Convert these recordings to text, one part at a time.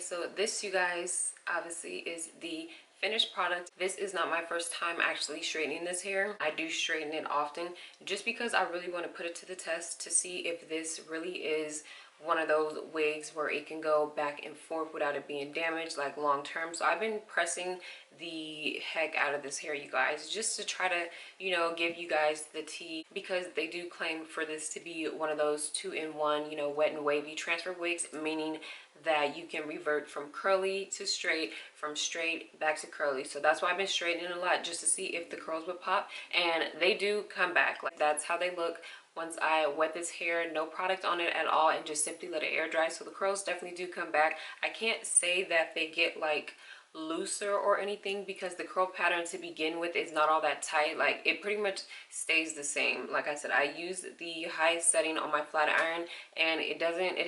So this, you guys, obviously is the finished product. This is not my first time actually straightening this hair. I do straighten it often just because I really want to put it to the test to see if this really is one of those wigs where it can go back and forth without it being damaged like long term. So I've been pressing the heck out of this hair, you guys, just to try to, you know, give you guys the tea, because they do claim for this to be one of those 2-in-1, you know, wet and wavy transfer wigs, meaning that you can revert from curly to straight, from straight back to curly. So that's why I've been straightening a lot, just to see if the curls would pop, and they do come back. Like, that's how they look once I wet this hair, no product on it at all, and just simply let it air dry. So the curls definitely do come back. I can't say that they get like looser or anything, because the curl pattern to begin with is not all that tight. Like, it pretty much stays the same. Like I said, I use the highest setting on my flat iron, and it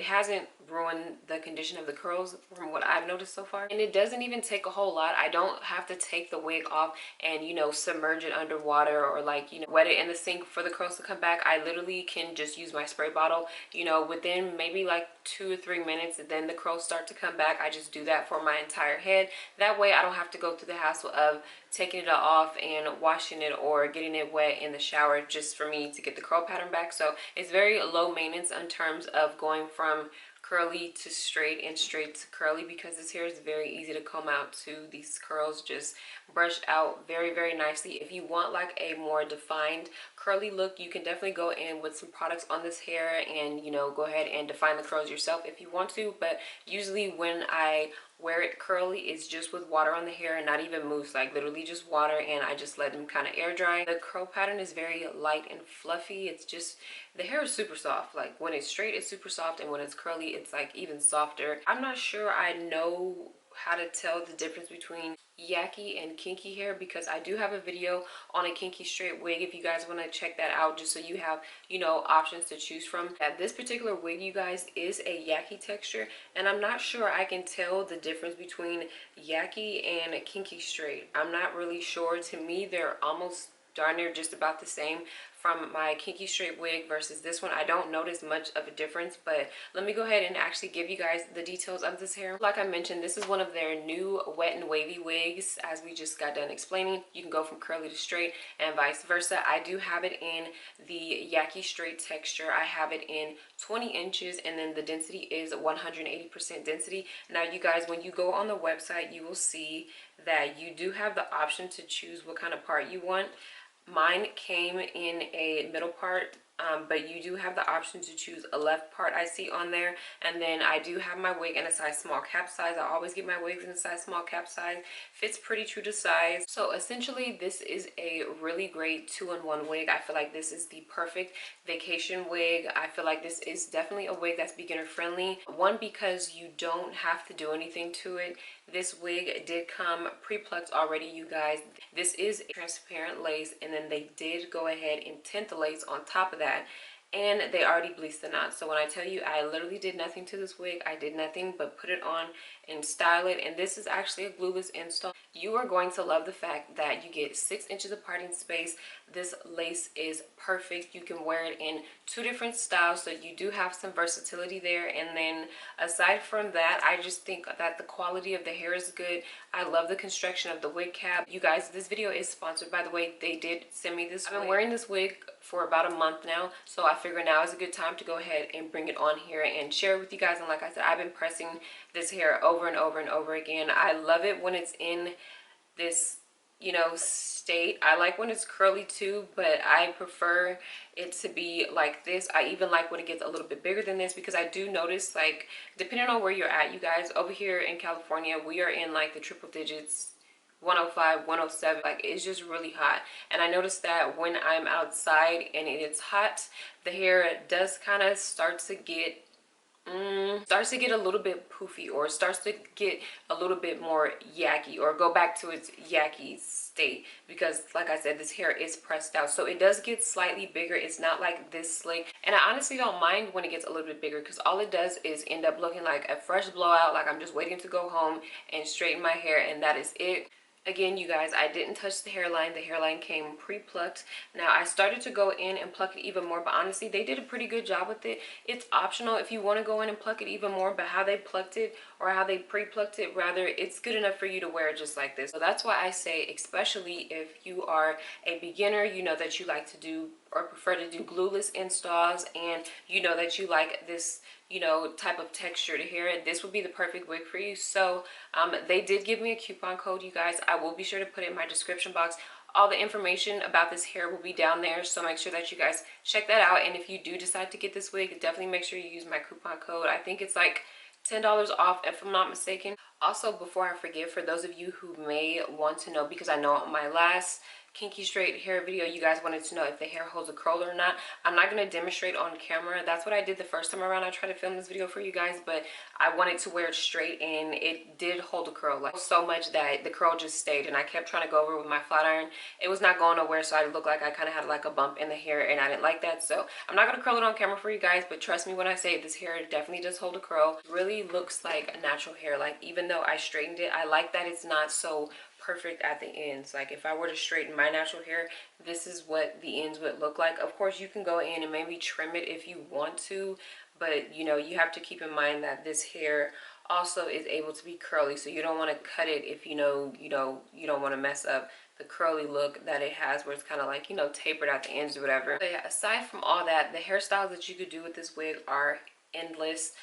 hasn't ruined the condition of the curls from what I've noticed so far. And it doesn't even take a whole lot. I don't have to take the wig off and, you know, submerge it under water or, like, you know, wet it in the sink for the curls to come back. I literally can just use my spray bottle, you know, within maybe like 2 or 3 minutes, then the curls start to come back. I just do that for my entire head. That way I don't have to go through the hassle of taking it off and washing it or getting it wet in the shower just for me to get the curl pattern back. So it's very low maintenance in terms of going from curly to straight and straight to curly, because this hair is very easy to comb out too. These curls just brush out very, very nicely. If you want like a more defined curly look, you can definitely go in with some products on this hair and, you know, go ahead and define the curls yourself if you want to. But usually when I wear it curly, it's just with water on the hair and not even mousse, like literally just water, and I just let them kind of air dry. The curl pattern is very light and fluffy. It's just, the hair is super soft. Like, when it's straight, it's super soft, and when it's curly, it's like even softer. I'm not sure I know how to tell the difference between Yaki and kinky hair, because I do have a video on a kinky straight wig if you guys want to check that out, just so you have, you know, options to choose from. This particular wig, you guys, is a Yaki texture, and I'm not sure I can tell the difference between Yaki and a kinky straight. I'm not really sure. To me, they're almost darn near just about the same. From my kinky straight wig versus this one, I don't notice much of a difference, but let me go ahead and actually give you guys the details of this hair. Like I mentioned, this is one of their new wet and wavy wigs. As we just got done explaining, you can go from curly to straight and vice versa. I do have it in the Yaki Straight texture. I have it in 20 inches, and then the density is 180% density. Now you guys, when you go on the website, you will see that you do have the option to choose what kind of part you want. Mine came in a middle part, but you do have the option to choose a left part, I see on there. And then I do have my wig in a size small cap size. I always get my wigs in a size small cap size. Fits pretty true to size. So essentially, this is a really great 2-in-1 wig. I feel like this is the perfect vacation wig. I feel like this is definitely a wig that's beginner friendly. One, because you don't have to do anything to it. This wig did come pre-plucked already, you guys. This is transparent lace, and then they did go ahead and tint the lace on top of that, and they already bleached the knots. So when I tell you I literally did nothing to this wig, I did nothing but put it on and style it. And this is actually a glueless install. You are going to love the fact that you get 6 inches of parting space. This lace is perfect. You can wear it in 2 different styles, so you do have some versatility there. And then aside from that, I just think that the quality of the hair is good. I love the construction of the wig cap. You guys, this video is sponsored, by the way. They did send me this wig. I've been wearing this wig for about a month now, so I figure now is a good time to go ahead and bring it on here and share it with you guys. And like I said, I've been pressing this hair over and over and over again. I love it when it's in this, you know, state. I like when it's curly too, but I prefer it to be like this. I even like when it gets a little bit bigger than this, because I do notice, like, depending on where you're at, you guys, over here in California, we are in like the triple digits, 105, 107. Like, it's just really hot. And I noticed that when I'm outside and it's hot, the hair does kind of start to get a little bit poofy, or starts to get a little bit more yucky, or go back to its yucky state, because like I said, this hair is pressed out, so it does get slightly bigger. It's not like this slick, and I honestly don't mind when it gets a little bit bigger, because all it does is end up looking like a fresh blowout, like I'm just waiting to go home and straighten my hair, and that is it. Again, you guys, I didn't touch the hairline. The hairline came pre-plucked. Now, I started to go in and pluck it even more, but honestly, they did a pretty good job with it. It's optional if you want to go in and pluck it even more, but how they plucked it, or how they pre-plucked it, rather, it's good enough for you to wear just like this. So that's why I say, especially if you are a beginner, you know that you like to do or prefer to do glueless installs, and you know that you like this, you know, type of texture to hair, this would be the perfect wig for you. So they did give me a coupon code, you guys. I will be sure to put it in my description box. All the information about this hair will be down there, so make sure that you guys check that out. And if you do decide to get this wig, definitely make sure you use my coupon code. I think it's like $10 off, if I'm not mistaken. Also, before I forget, for those of you who may want to know, because I know on my last Kinky Straight hair video, you guys wanted to know if the hair holds a curl or not. I'm not going to demonstrate on camera. That's what I did the first time around I tried to film this video for you guys, but I wanted to wear it straight, and it did hold a curl, like so much that the curl just stayed, and I kept trying to go over it with my flat iron. It was not going nowhere, so I looked like I kind of had like a bump in the hair, and I didn't like that. So I'm not going to curl it on camera for you guys, but trust me when I say this hair definitely does hold a curl. It really looks like a natural hair. Like, even though I straightened it, I like that it's not so perfect at the ends. Like, if I were to straighten my natural hair, this is what the ends would look like. Of course, you can go in and maybe trim it if you want to, but you know, you have to keep in mind that this hair also is able to be curly, so you don't want to cut it if you know you don't want to mess up the curly look that it has, where it's kind of like, you know, tapered at the ends or whatever. But yeah, aside from all that, the hairstyles that you could do with this wig are endless.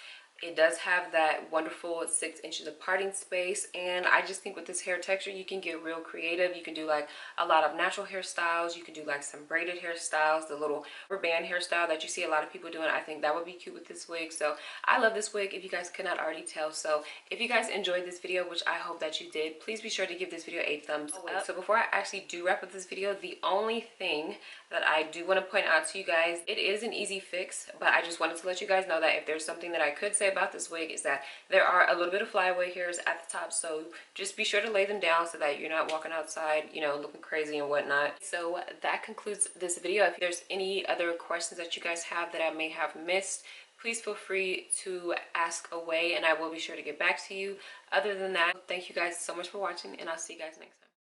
It does have that wonderful 6 inches of parting space, and I just think with this hair texture, you can get real creative. You can do like a lot of natural hairstyles. You can do like some braided hairstyles, the little rubber band hairstyle that you see a lot of people doing. I think that would be cute with this wig. So I love this wig, if you guys could not already tell. So if you guys enjoyed this video, which I hope that you did, please be sure to give this video a thumbs up. So before I actually do wrap up this video, the only thing that I do want to point out to you guys, it is an easy fix, but I just wanted to let you guys know that if there's something that I could say about this wig is that there are a little bit of flyaway hairs at the top, so just be sure to lay them down so that you're not walking outside, you know, looking crazy and whatnot. So that concludes this video. If there's any other questions that you guys have that I may have missed, please feel free to ask away and I will be sure to get back to you. Other than that, thank you guys so much for watching, and I'll see you guys next time.